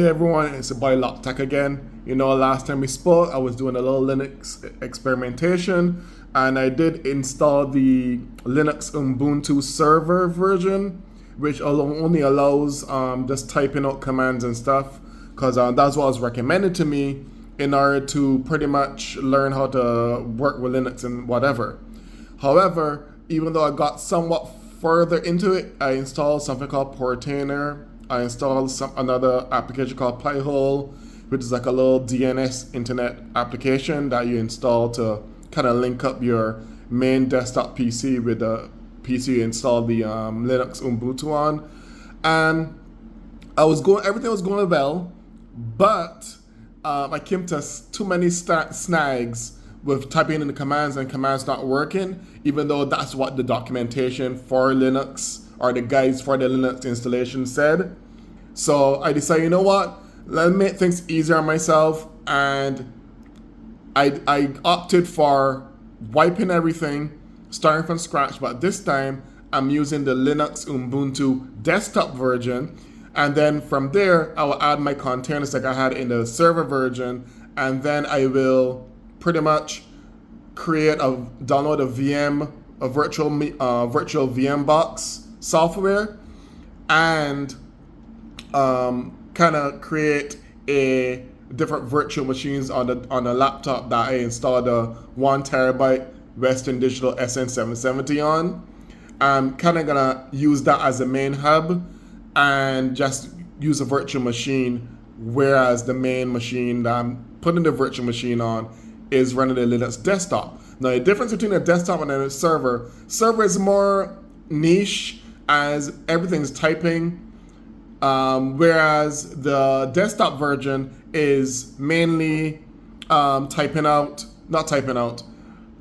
Hey everyone, it's your boy Locktech again. You know, last time we spoke, I was doing a little Linux experimentation and I did install the Linux Ubuntu server version, which only allows just typing out commands and stuff, because that's what was recommended to me in order to pretty much learn how to work with Linux and whatever. However, even though I got somewhat further into it, I installed something called Portainer. I installed another application called Pi-hole, which is like a little DNS internet application that you install to kind of link up your main desktop PC with the PC you install the Linux Ubuntu on. And everything was going well, but I came to too many snags with typing in the commands and commands not working, even though that's what the documentation for Linux or the guides for the Linux installation said. So I decided, you know what, let me make things easier on myself, and I opted for wiping everything, starting from scratch, but this time I'm using the Linux Ubuntu desktop version, and then from there I will add my containers like I had in the server version, and then I will pretty much download a virtual VM box software, and kind of create a different virtual machines on the laptop that I installed a 1 terabyte Western Digital SN770 on. I'm kind of gonna use that as a main hub and just use a virtual machine, whereas the main machine that I'm putting the virtual machine on is running the Linux desktop. Now, the difference between a desktop and a server is more niche, as everything's typing, whereas the desktop version is mainly not typing out,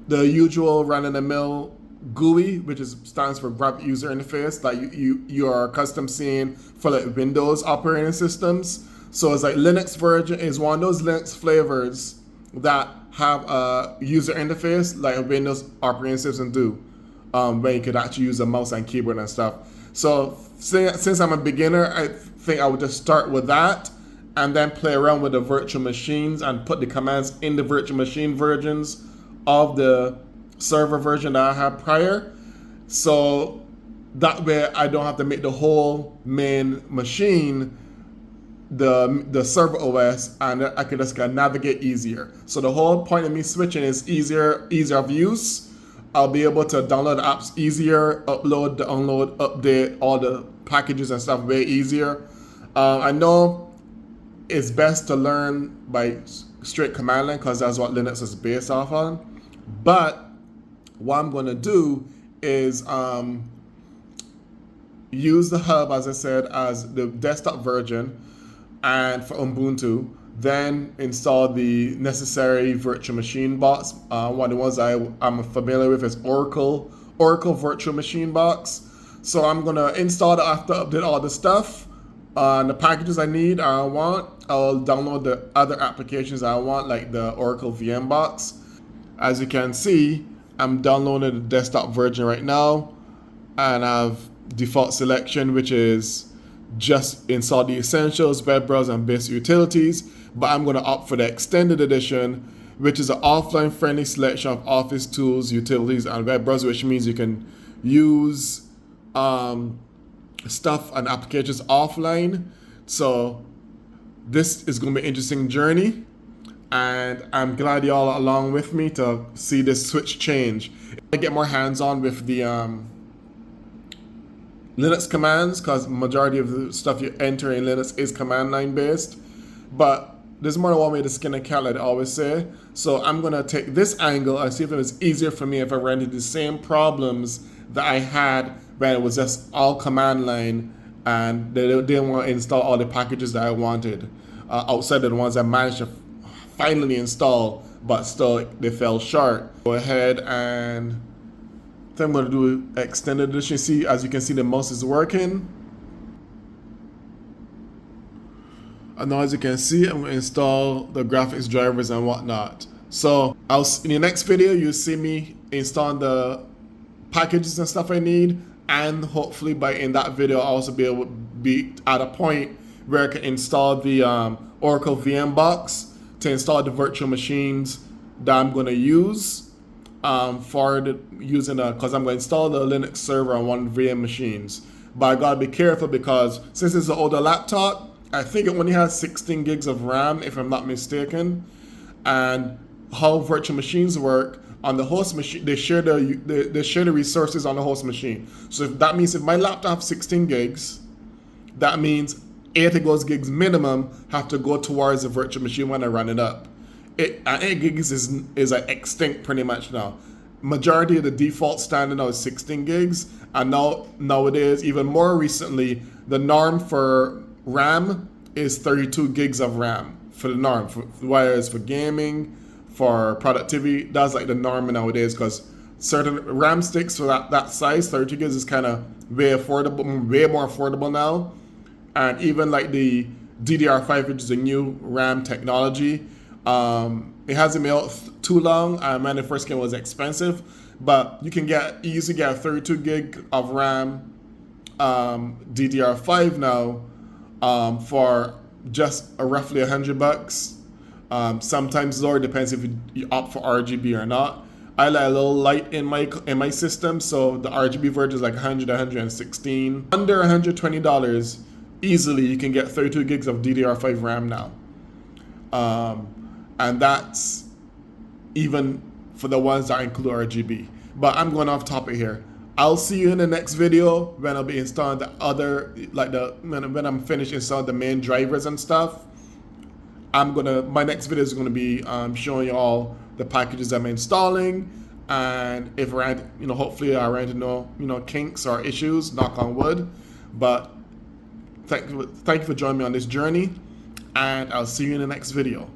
the usual run-of-the-mill GUI, which stands for Graphic User Interface, that you are accustomed seeing for like Windows operating systems. So it's like Linux version is one of those Linux flavors that have a user interface like a Windows operating system do, where you could actually use a mouse and keyboard and stuff. So since I'm a beginner, I think I would just start with that and then play around with the virtual machines and put the commands in the virtual machine versions of the server version that I had prior. So that way I don't have to make the whole main machine the server OS, and I can just navigate easier. So the whole point of me switching is easier of use. I'll be able to download the apps easier, upload, download, update all the packages and stuff way easier. I know it's best to learn by straight command line because that's what Linux is based off on. But what I'm going to do is use the hub, as I said, as the desktop version and for Ubuntu, then install the necessary virtual machine box. One of the ones I'm familiar with is Oracle Virtual Machine Box. So I'm gonna install that after update all the stuff, the packages I need, I want. I'll download the other applications I want, like the Oracle VM box. As you can see, I'm downloading the desktop version right now, and I have default selection, which is just install the essentials, web browser, and basic utilities. But I'm going to opt for the extended edition, which is an offline friendly selection of office tools, utilities, and web browser, which means you can use stuff and applications offline. So this is going to be an interesting journey, and I'm glad y'all are along with me to see this switch change. I get more hands-on with the Linux commands, because majority of the stuff you enter in Linux is command line based, but there's more than one way to skin a cat, like I always say. So I'm gonna take this angle and see if it was easier for me if I ran into the same problems that I had when it was just all command line and they didn't want to install all the packages that I wanted, outside of the ones I managed to finally install, but still they fell short. Go ahead and I'm going to do extended edition. See, as you can see, the mouse is working. And now, as you can see, I'm going to install the graphics drivers and whatnot. So in the next video, you'll see me installing the packages and stuff I need, and hopefully in that video I'll also be able to be at a point where I can install the Oracle VM box to install the virtual machines that I'm going to use because I'm going to install the Linux server on one of the VM machines. But I got to be careful because since it's an older laptop, I think it only has 16 gigs of RAM, if I'm not mistaken. And how virtual machines work on the host machine, they share the resources on the host machine. So that means if my laptop has 16 gigs, that means 8 of those gigs minimum have to go towards the virtual machine when I run it up. 8 gigs is extinct pretty much now. Majority of the default standard now is 16 gigs, and nowadays, even more recently, the norm for RAM is 32 gigs of RAM for the norm. Whereas for gaming, for productivity, that's like the norm nowadays, because certain RAM sticks for that size, 32 gigs, is kind of way more affordable now. And even like the DDR5, which is a new RAM technology, it hasn't been out too long. When it first came, it was expensive, but you usually get a 32 gig of RAM DDR5 now for just roughly $100. Sometimes lower, depends if you opt for RGB or not. I like a little light in my system, so the RGB version is like 100, 116. Under $120, easily you can get 32 gigs of DDR5 RAM now. And that's even for the ones that include RGB. But I'm going off topic here. I'll see you in the next video when I'll be installing the other, when I'm finished installing the main drivers and stuff. My next video is gonna be showing you all the packages I'm installing, and if hopefully I ran into no kinks or issues, knock on wood. But thank you for joining me on this journey, and I'll see you in the next video.